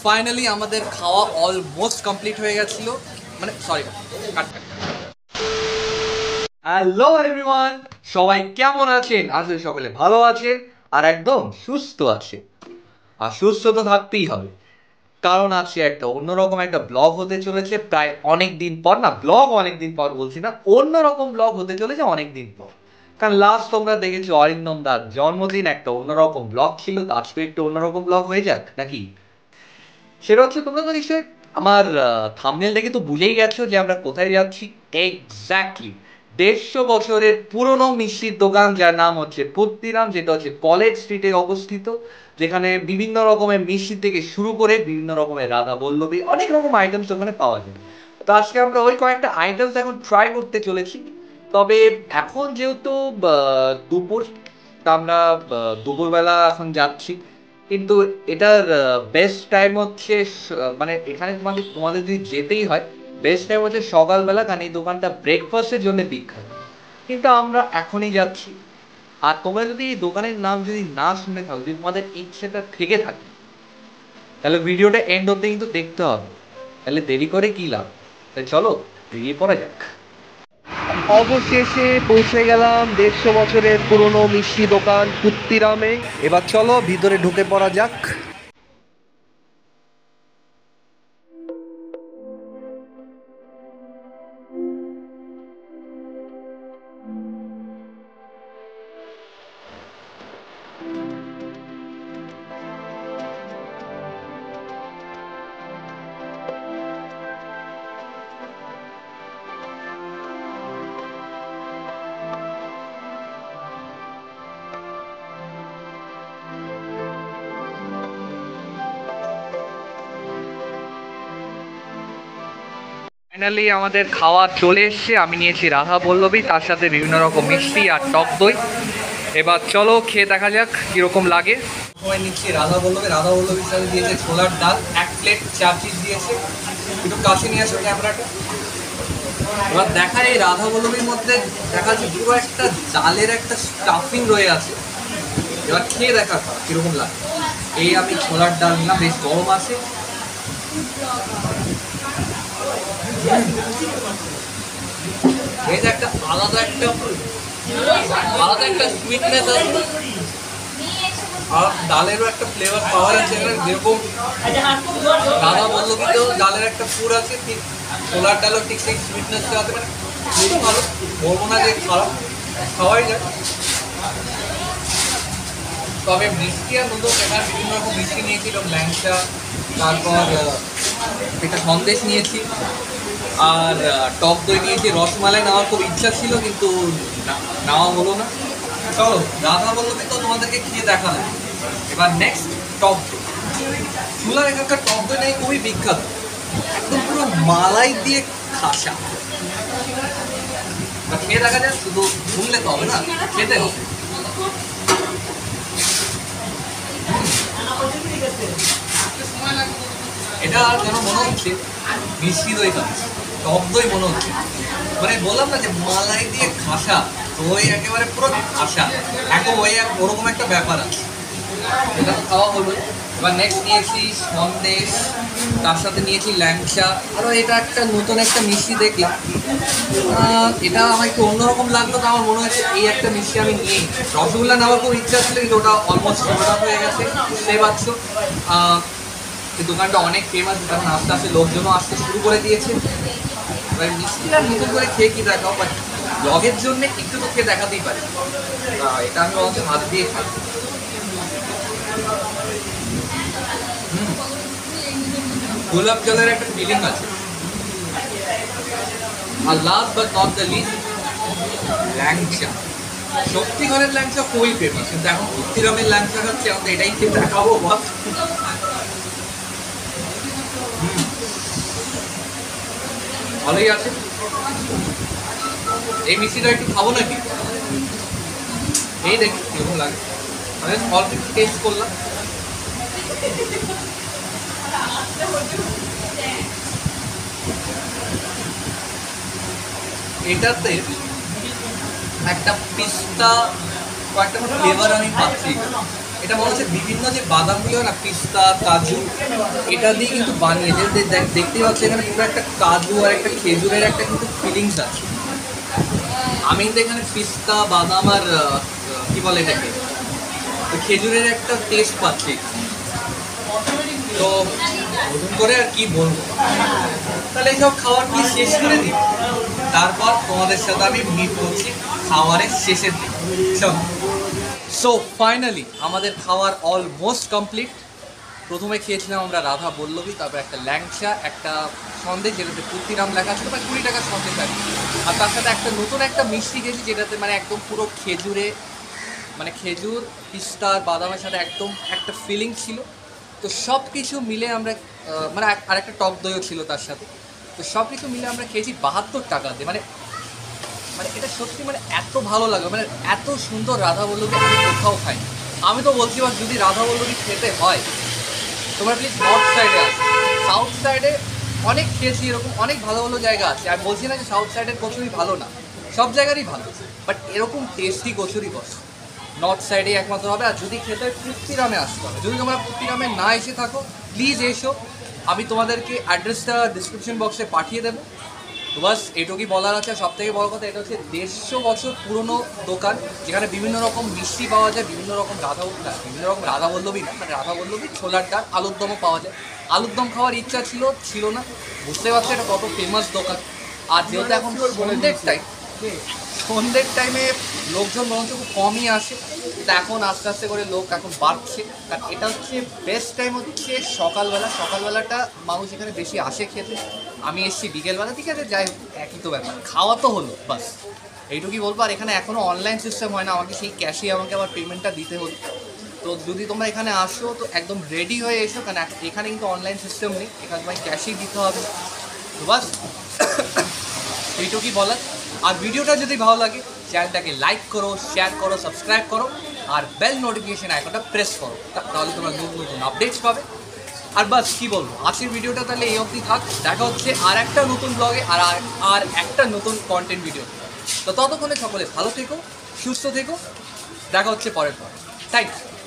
Finally আমাদের খাওয়া almost complete হয়ে গেছিল, মানে সরি কাট। হ্যালো এভরিওয়ান, সবাই কেমন আছেন? আশা করি সকলে ভালো আছে আর একদম সুস্থ আছে। আর সুস্থ তো থাকতেই হবে, কারণ আজকে একটা অন্যরকম একটা ব্লগ হতে চলেছে। প্রায় অনেক দিন পর, না ব্লগ অনেক দিন পর বলছি না, অন্যরকম ব্লগ হতে চলেছে অনেক দিন পর। কারণ লাস্ট তোমরা দেখেছো অরিন্দম দার জন্মদিন, একটা অন্যরকম ব্লগ ছিল, তো আজকে একটু অন্যরকম ব্লগ হয়ে যাক নাকি। সেটা হচ্ছে, তোমরা তো নিশ্চয়ই আমার থাম্বনেল দেখে তো বুঝেই গেছো যে আমরা কোথায় যাচ্ছি। এক্স্যাক্টলি 150 বছরের পুরনো মিষ্টির দোকান, যার নাম হচ্ছে পুত্তিরাম, যেটা হচ্ছে কলেজ স্ট্রিটে অবস্থিত। যেখানে বিভিন্ন রকমের মিষ্টি থেকে শুরু করে বিভিন্ন রকমের রাধা বল্লভী অনেক রকম আইটেমস ওখানে পাওয়া যায়। তো আজকে আমরা ওই কয়েকটা আইটেমস এখন ট্রাই করতে চলেছি। তবে এখন যেহেতু দুপুর, তা আমরা দুপুরবেলা এখন যাচ্ছি। কিন্তু এটার বেস্ট টাইম হচ্ছে মানে এখানে তোমাদের তোমাদের যদি যেতেই হয়, বেস্ট টাইম হচ্ছে সকালবেলা, কারণ এই দোকানটা ব্রেকফাস্টের জন্য বিখ্যাত। কিন্তু আমরা এখনই যাচ্ছি। আর তোমরা যদি এই দোকানের নাম যদি না শুনে থাকো, যদি তোমাদের ইচ্ছেটা থেকে থাকে, তাহলে ভিডিওটা এন্ড অব্দি কিন্তু দেখতে হবে। তাহলে দেরি করে কি লাভ? তাই চলো বেরিয়ে পড়া যাক। অবশেষে পৌঁছে গেলাম 150 বছরের পুরনো মিষ্টি দোকান পুত্তিরামে। এবার চলো ভিতরে ঢুকে পড়া যাক। ফাইনালি আমাদের খাওয়া চলে এসছে। আমি নিয়েছি রাধা বল্লভী, তার সাথে বিভিন্ন রকম মিষ্টি আর টক দই। এবার চলো খেয়ে দেখা যাক কিরকম লাগে। সময় নিচ্ছি রাধা বল্লভী। রাধা বল্লভীর সাথে দিয়েছে ছোলার ডাল, 1 প্লেট 4 পিস দিয়েছে। একটু কাছে নিয়ে আসো ক্যামেরাটা। এবার দেখা, এই রাধা বল্লভীর মধ্যে দেখা যাচ্ছে পুরো একটা ডালের একটা স্টাফিং রয়ে আছে। এবার খেয়ে দেখা কিরকম লাগে। এই আমি ছোলার ডাল নিলাম, বেশ গরম আছে। এটা একটা আলাদা একটা সুইটনেস আছে, আর ডালেরও একটা ফ্লেভার পাওয়া যাচ্ছে এখানে। যেরকম রাধা বল্লভীতেও ডালের একটা পুর আছে, ঠিক ছোলার ডালও ঠিক সেই সুইটনেসটা আছে। মানে বেশ ভালো, বলবো না যে খারাপ, খাওয়াই যায়। তবে মিষ্টি আর নতুন এখানে বিভিন্ন রকম মিষ্টি নিয়েছিলাম, ল্যাংচা, তারপর একটা সন্দেশ নিয়েছি, আর টক দই নিয়েছি। রসমালাই নেওয়ার খুব ইচ্ছা ছিল কিন্তু নেওয়া হলো না। চলো রাধা বল্লভী তো তোমাদেরকে খেয়ে দেখালাম। এবার নেক্সট টক দই। চুলার এখানকার টক দই নাকি খুবই বিখ্যাত, একদম পুরো মালাই দিয়ে খাসা। খেয়ে দেখা যায়, শুধু শুনলে তো হবে না, খেতে হবে। এটা যেন মনে হচ্ছে মিষ্টি দই খাচ্ছি, টক দই মনে হচ্ছে। মানে বললাম না যে মালাই দিয়ে খাসা, দই একেবারে পুরো খাসা, এখন ওই ওরকম একটা ব্যাপার আছে। এটা তো খাওয়া হলো। এবার নেক্সট নিয়েছি সন্দেশ, তার সাথে নিয়েছি ল্যাংচা। আরও এটা একটা নতুন একটা মিষ্টি দেখলাম, এটা আমার একটু অন্যরকম লাগলো। তো আমার মনে হচ্ছে এই একটা মিষ্টি আমি নিয়েই। রসগোল্লা নেওয়ার খুব ইচ্ছা ছিল, কিন্তু ওটা অলমোস্ট সোল্ড আউট হয়ে গেছে, বুঝতেই পারছো। এই দোকানটা অনেক ফেমাস, এখন আস্তে আস্তে লোকজনও আসতে শুরু করে দিয়েছে। এবার মিষ্টিটা নতুন করে খেয়ে কি দেখাও, বাট ব্লগের জন্য একটু তো খেয়ে দেখাতেই পারি। এটা আমি বলছি হাত দিয়ে খাই। গোলাপ জলের একটা ফিলিং আছে। আর last but not the least, langcha. শক্তিগড়ের ল্যাংচা খুবই ফেমাস, কিন্তু এখন পুত্তিরামের ল্যাংচা খাচ্ছি, আমাদের এটাই খেয়ে দেখাবো বস। ভালোই আছে। এই মিষ্টিটা একটু খাবো নাকি? এই দেখি কিরকম লাগে। আমি অল্প একটু টেস্ট করলাম। এটাতে একটা পিস্তা কয়েকটা ফ্লেভার আমি পাচ্ছি। এটা মনে হচ্ছে বিভিন্ন যে বাদামগুলো না, পিস্তা, কাজু, এটা দিয়ে কিন্তু বানিয়েছে। দেখতেই পাচ্ছি এখানে পুরো একটা কাজু আর একটা খেজুরের একটা কিন্তু ফিলিংস আছে। আমি কিন্তু এখানে পিস্তা, বাদাম আর কি বলে এটাকে, খেজুরের একটা টেস্ট পাচ্ছি। তো নতুন করে আর কি বলবো, তাহলে এইসব খাবার কি শেষ করে দিই, তারপর তোমাদের সাথে আমি মিট করছি খাবারের শেষের দিকে। সো ফাইনালি আমাদের খাওয়ার অলমোস্ট কমপ্লিট। প্রথমে খেয়েছিলাম আমরা রাধা বল্লভী, তারপর একটা ল্যাংচা, একটা সন্দেশ যেটাতে পুতিরাম লেখা ছিল, মানে 20 টাকার সন্দেশ আর কি। আর তার সাথে একটা নতুন একটা মিষ্টি খেয়েছি যেটাতে মানে একদম পুরো খেজুরে, মানে খেজুর, পিস্তা, বাদামের সাথে একদম একটা ফিলিং ছিল। তো সব কিছু মিলে আমরা মানে আরেকটা টক দইও ছিল তার সাথে। তো সব কিছু মিলে আমরা খেয়েছি 72 টাকাতে। মানে মানে এটা সত্যি মানে এত ভালো লাগে, মানে এত সুন্দর রাধা বল্লভী আমি কোথাও খাই। আমি তো বলছি বা যদি রাধা বল্লভী খেতে হয় তোমরা প্লিজ নর্থ সাইডে আসো। সাউথ সাইডে অনেক খেয়েছি, এরকম অনেক ভালো ভালো জায়গা আছে। আর বলছি না যে সাউথ সাইডের কচুরি ভালো না, সব জায়গারই ভালো, বাট এরকম টেস্টি কচুরি বস নর্থ সাইডেই একমাত্র হবে। আর যদি খেতে হয় পুত্তিরামে আসতে হবে। যদি তোমরা পুত্তিরামে না এসে থাকো প্লিজ এসো, আমি তোমাদেরকে অ্যাড্রেসটা ডিসক্রিপশন বক্সে পাঠিয়ে দেবো। তো বাস এটুকুই বলার আছে। সব থেকে বড় কথা, এটা হচ্ছে 150 বছর পুরনো দোকান, যেখানে বিভিন্ন রকম মিষ্টি পাওয়া যায়, বিভিন্ন রকম রাধা বল্লভী না, মানে রাধা বল্লভী, ছোলার ডাল, আলুর দমও পাওয়া যায়। আলুর দম খাওয়ার ইচ্ছা ছিল না, বুঝতে পারছি এটা কত ফেমাস দোকান। আর যেহেতু এখন সন্ধ্যের টাইমে লোকজন বরঞ্চ খুব কমই আসে, তো এখন আস্তে আস্তে করে লোক এখন বাড়ছে। কারণ এটা হচ্ছে বেস্ট টাইম হচ্ছে সকালবেলাটা মানুষ এখানে বেশি আসে খেতে। আমি এসেছি বিকেলবেলা, ঠিক আছে, যাই হোক একই তো ব্যাপার, খাওয়া তো হলো বাস, এইটুকুই বলবো। আর এখানে এখনও অনলাইন সিস্টেম হয় না, আমাকে সেই ক্যাশে আমাকে আবার পেমেন্টটা দিতে হলো। তো যদি তোমরা এখানে আসো তো একদম রেডি হয়ে এসো, কারণ এখানে কিন্তু অনলাইন সিস্টেম নেই, এখানে তোমায় ক্যাশেই দিতে হবে। তো বাস এইটুকুই বলার। আর ভিডিওটা যদি ভালো লাগে চ্যানেলটাকে লাইক করো, শেয়ার করো, সাবস্ক্রাইব করো, আর বেল নোটিফিকেশন আইকনটা প্রেস করো, তাহলে তোমরা নতুন নতুন আপডেটস পাবে। আর বাস কী বলবো, আজকের ভিডিওটা তাহলে এই অবধি থাক। দেখা হচ্ছে আর একটা নতুন ব্লগে আর একটা নতুন কন্টেন্ট ভিডিও। তো ততক্ষণে সকলে ভালো থেকো, সুস্থ থেকো, দেখা হচ্ছে পরের পর। Thank you.